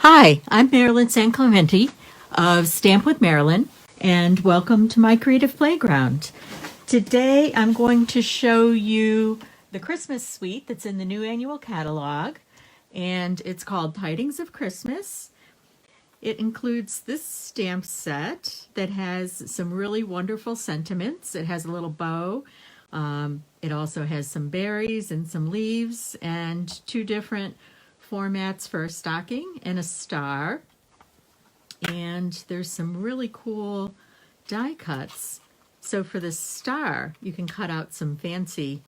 Hi, I'm Marilyn Sanclementi of Stamp with Marilyn, and welcome to my creative playground. Today I'm going to show you the Christmas suite that's in the new annual catalog, and it's called Tidings of Christmas. It includes this stamp set that has some really wonderful sentiments. It has a little bow. It also has some berries and some leaves and two different formats for a stocking and a star. And there's some really cool die cuts. So for the star, you can cut out some fancy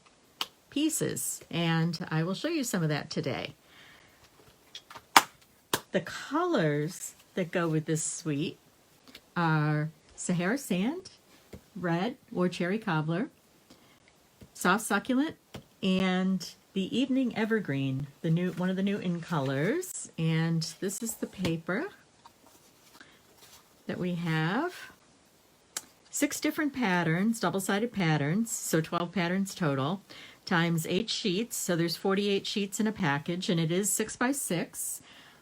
pieces, and I will show you some of that today. The colors that go with this suite are Sahara Sand, red or cherry cobbler, soft succulent, and the evening evergreen, one of the new in colors. And this is the paper that we have. 6 different patterns, double-sided patterns, so 12 patterns total, times 8 sheets. So there's 48 sheets in a package, and it is 6 by 6.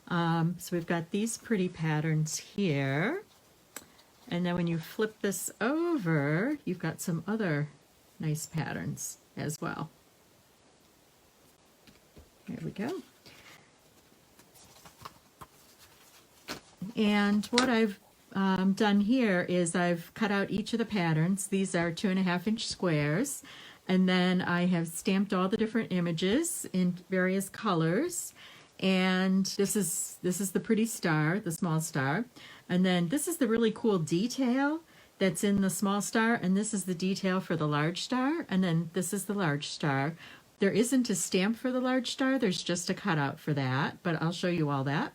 So we've got these pretty patterns here. And then when you flip this over, you've got some other nice patterns as well. There we go. And what I've done here is I've cut out each of the patterns. These are 2.5-inch squares, and then I have stamped all the different images in various colors. And this is the pretty star, the small star, and then this is the really cool detail that's in the small star, and this is the detail for the large star, and then this is the large star. There isn't a stamp for the large star, there's just a cutout for that, but I'll show you all that.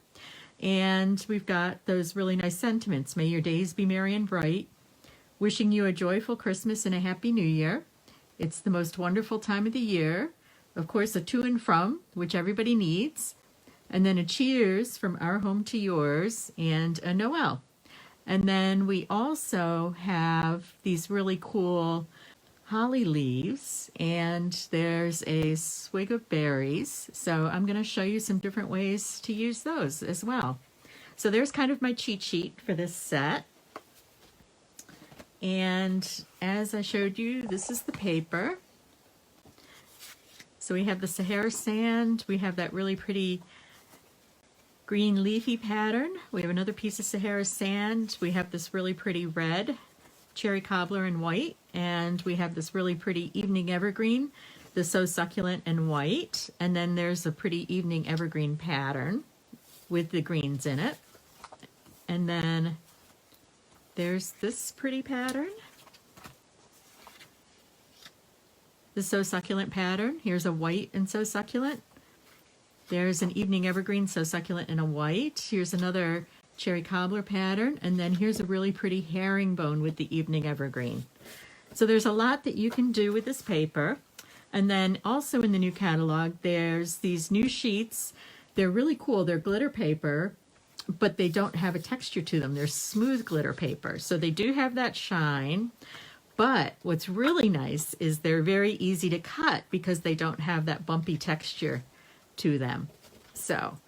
And we've got those really nice sentiments. May your days be merry and bright. Wishing you a joyful Christmas and a happy New Year. It's the most wonderful time of the year. Of course, a to and from, which everybody needs. And then a cheers from our home to yours, and a Noel. And then we also have these really cool holly leaves, and there's a swig of berries. So I'm going to show you some different ways to use those as well. So there's kind of my cheat sheet for this set. And as I showed you, this is the paper. So we have the Sahara Sand, we have that really pretty green leafy pattern. We have another piece of Sahara Sand. We have this really pretty red, cherry cobbler and white, and we have this really pretty evening evergreen, the So Succulent and white, and then there's a pretty evening evergreen pattern with the greens in it. And then there's this pretty pattern, the So Succulent pattern. Here's a white and So Succulent. There's an evening evergreen, So Succulent, and a white. Here's another cherry cobbler pattern, and then here's a really pretty herringbone with the evening evergreen. So there's a lot that you can do with this paper. And then also in the new catalog, there's these new sheets. They're really cool. They're glitter paper, but they don't have a texture to them. They're smooth glitter paper. So they do have that shine. But what's really nice is they're very easy to cut because they don't have that bumpy texture to them. So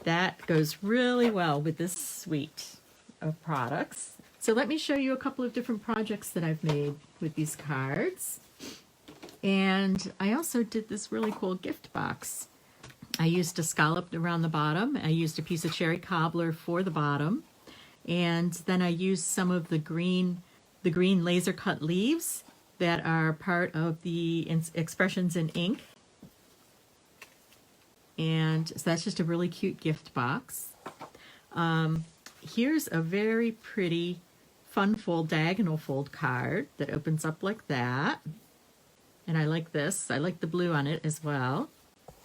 that goes really well with this suite of products. So let me show you a couple of different projects that I've made with these cards. And I also did this really cool gift box. I used a scallop around the bottom. I used a piece of cherry cobbler for the bottom. And then I used some of the green laser cut leaves that are part of the expressions in ink. And so that's just a really cute gift box. Here's a very pretty fun fold, diagonal fold card that opens up like that. And I like this. I like the blue on it as well.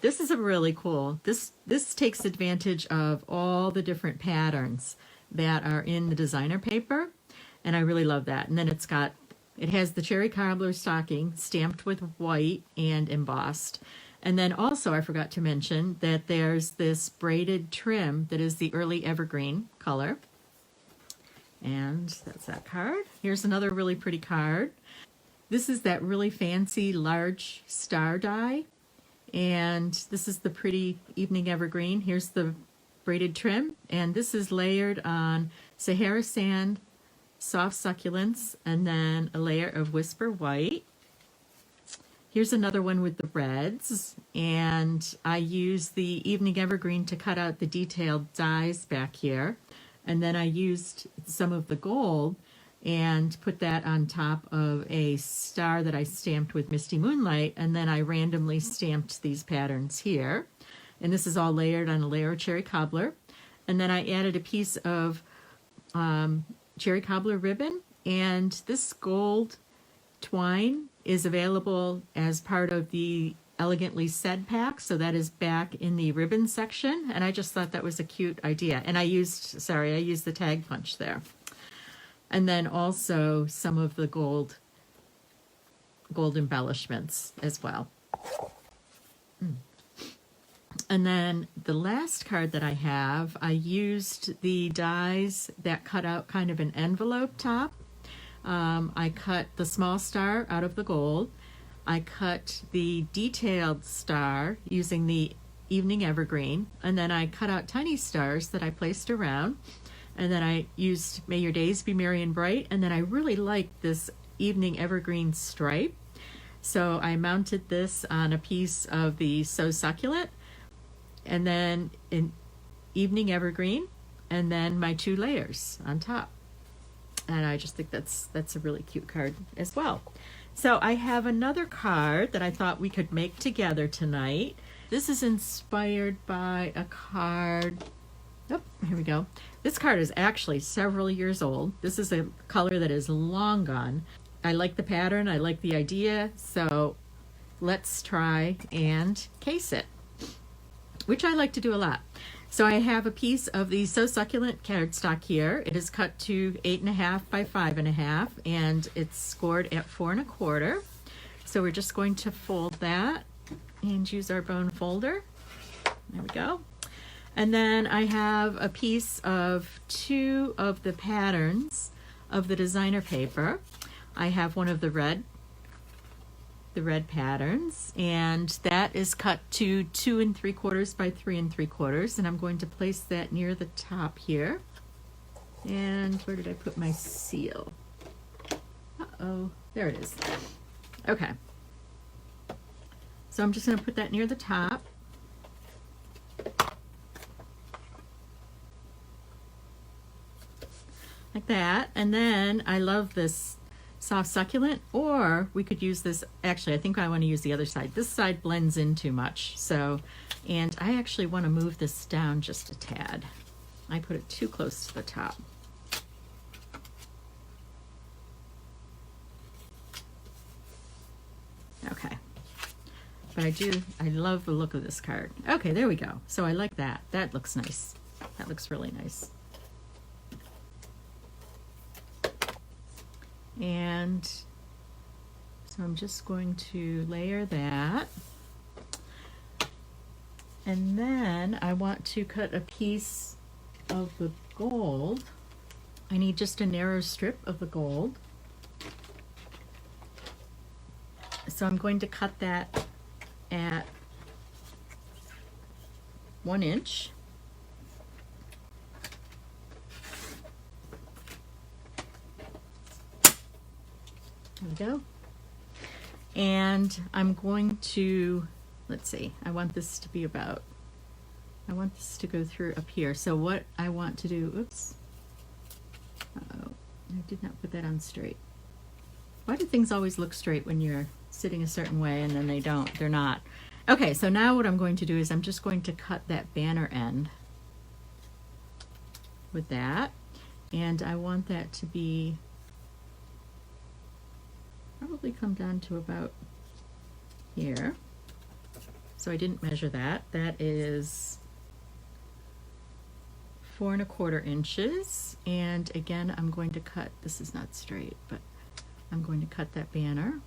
This is a really cool, this takes advantage of all the different patterns that are in the designer paper. And I really love that. And then it has the cherry cobbler stocking stamped with white and embossed. And then also I forgot to mention that there's this braided trim that is the early evergreen color. And that's that card. Here's another really pretty card. This is that really fancy large star die. And this is the pretty evening evergreen. Here's the braided trim, and this is layered on Sahara Sand, soft succulents, and then a layer of Whisper White. Here's another one with the reds, and I use the Evening Evergreen to cut out the detailed dies back here. And then I used some of the gold and put that on top of a star that I stamped with Misty Moonlight, and then I randomly stamped these patterns here. And this is all layered on a layer of cherry cobbler. And then I added a piece of cherry cobbler ribbon, and this gold twine is available as part of the Elegantly Said pack, so that is back in the ribbon section, and I just thought that was a cute idea. And I used the tag punch there. And then also some of the gold embellishments as well. And then the last card that I have, I used the dies that cut out kind of an envelope top. I cut the small star out of the gold. I cut the detailed star using the Evening Evergreen, and then I cut out tiny stars that I placed around, and then I used May Your Days Be Merry and Bright, and then I really liked this Evening Evergreen stripe, so I mounted this on a piece of the So Succulent, and then in Evening Evergreen, and then my 2 layers on top. And I just think that's a really cute card as well. So I have another card that I thought we could make together tonight. This is inspired by a card. Oh, here we go. This card is actually several years old. This is a color that is long gone. I like the pattern. I like the idea. So let's try and case it, which I like to do a lot. So I have a piece of the So Succulent cardstock here. It is cut to 8.5 by 5.5, and it's scored at 4 1/4. So we're just going to fold that and use our bone folder. There we go. And then I have a piece of 2 of the patterns of the designer paper. I have one of the red patterns, and that is cut to 2 3/4 by 3 3/4, and I'm going to place that near the top here. And where did I put my seal? Uh-oh, there it is. Okay, so I'm just going to put that near the top. Like that. And then I love this soft succulent, or we could use this, actually I think I want to use the other side. This side blends in too much, so, and I actually want to move this down just a tad. I put it too close to the top. Okay, but I love the look of this card. Okay, there we go. So I like that. That looks nice. That looks really nice. And so I'm just going to layer that. And then I want to cut a piece of the gold. I need just a narrow strip of the gold. So I'm going to cut that at 1 inch. There we go. And I'm going to, let's see, I want this to be about, I want this to go through up here. So what I want to do, oops, uh-oh, I did not put that on straight. Why do things always look straight when you're sitting a certain way and then they don't, they're not? Okay, so now what I'm going to do is I'm just going to cut that banner end with that. And I want that to be, probably come down to about here. So I didn't measure that. That is 4 1/4 inches. And again, I'm going to cut, this is not straight, but I'm going to cut that banner,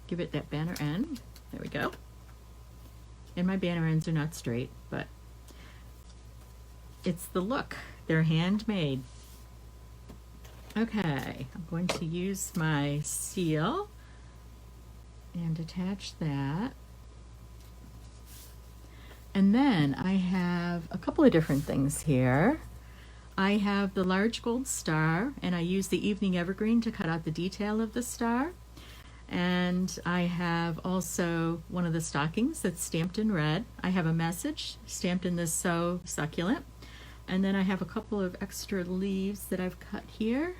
give it that banner end. There we go. And my banner ends are not straight, but it's the look. They're handmade. Okay, I'm going to use my seal and attach that. And then I have a couple of different things here. I have the large gold star, and I use the evening evergreen to cut out the detail of the star. And I have also one of the stockings that's stamped in red. I have a message stamped in this So Succulent. And then I have a couple of extra leaves that I've cut here,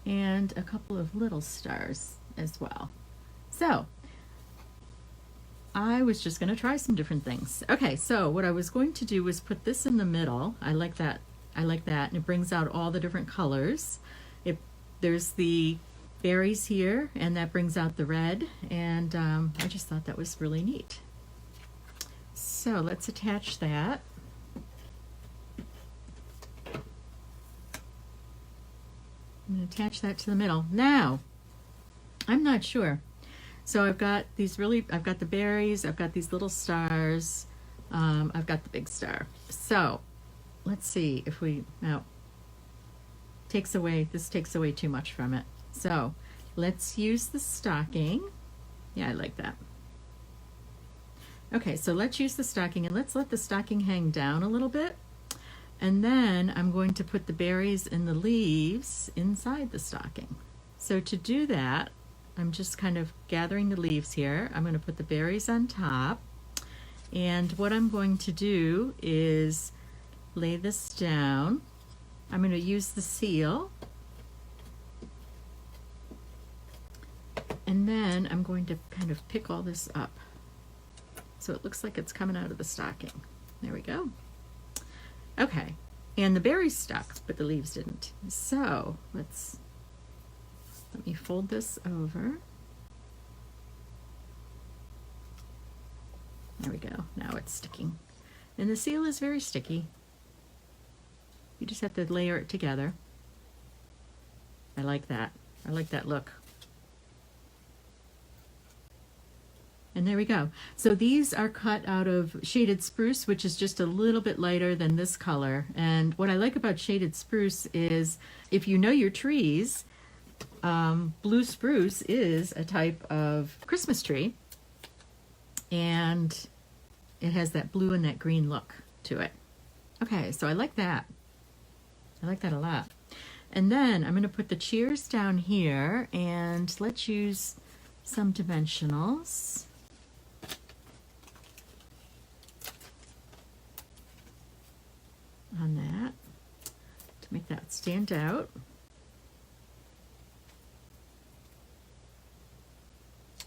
and a couple of little stars as well. So I was just going to try some different things. Okay, so what I was going to do was put this in the middle. I like that, and it brings out all the different colors. There's the berries here, and that brings out the red, and I just thought that was really neat. So let's attach that. I'm going to attach that to the middle. Now, I'm not sure. So I've got the berries, I've got these little stars, I've got the big star. So let's see if this takes away too much from it. So let's use the stocking. Yeah, I like that. Okay, so let's use the stocking, and let's let the stocking hang down a little bit. And then I'm going to put the berries and the leaves inside the stocking. So to do that, I'm just kind of gathering the leaves here. I'm going to put the berries on top. And what I'm going to do is lay this down. I'm going to use the seal. And then I'm going to kind of pick all this up, so it looks like it's coming out of the stocking. There we go. Okay, and the berries stuck, but the leaves didn't. So let me fold this over. There we go. Now it's sticking. And the seal is very sticky. You just have to layer it together. I like that. I like that look. And there we go. So these are cut out of shaded spruce, which is just a little bit lighter than this color. And what I like about shaded spruce is, if you know your trees, blue spruce is a type of Christmas tree, and it has that blue and that green look to it. Okay, so I like that. I like that a lot. And then I'm going to put the cheers down here, and let's use some dimensionals. On that to make that stand out.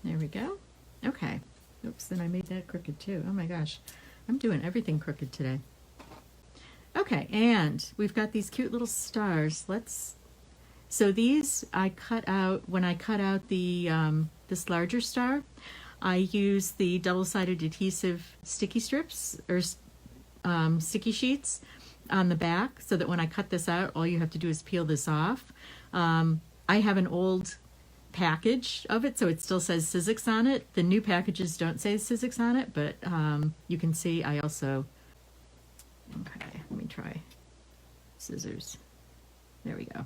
There we go. Okay. Oops, then I made that crooked too. Oh my gosh. I'm doing everything crooked today. Okay, and we've got these cute little stars. So these I cut out, when I cut out the this larger star, I use the double-sided adhesive sticky strips, or sticky sheets on the back, so that when I cut this out, all you have to do is peel this off. I have an old package of it, so it still says Sizzix on it. The new packages don't say Sizzix on it, but you can see I also, okay, let me try scissors. There we go.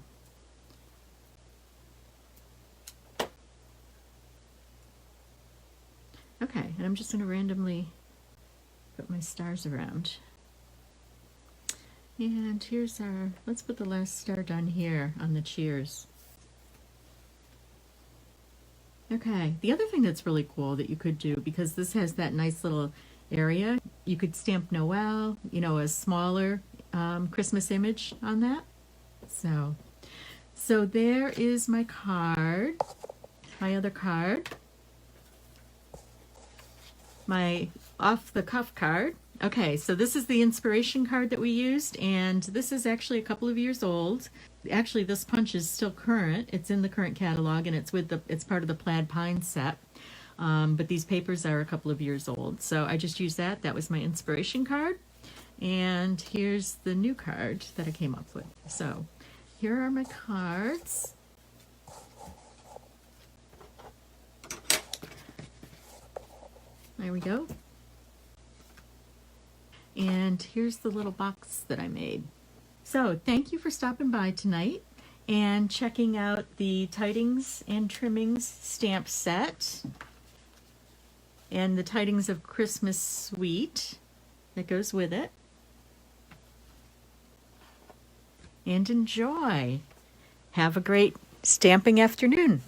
Okay, and I'm just going to randomly put my stars around. And here's let's put the last star down here on the cheers. Okay, the other thing that's really cool that you could do, because this has that nice little area, you could stamp Noel, a smaller Christmas image on that. So there is my card, my other card, my off-the-cuff card. Okay, so this is the inspiration card that we used, and this is actually a couple of years old. Actually, this punch is still current. It's in the current catalog, and it's part of the Plaid Pine set. But these papers are a couple of years old, so I just used that. That was my inspiration card. And here's the new card that I came up with. So here are my cards. There we go. And here's the little box that I made. So thank you for stopping by tonight and checking out the Tidings and Trimmings stamp set. and the Tidings of Christmas Suite that goes with it. And enjoy. Have a great stamping afternoon.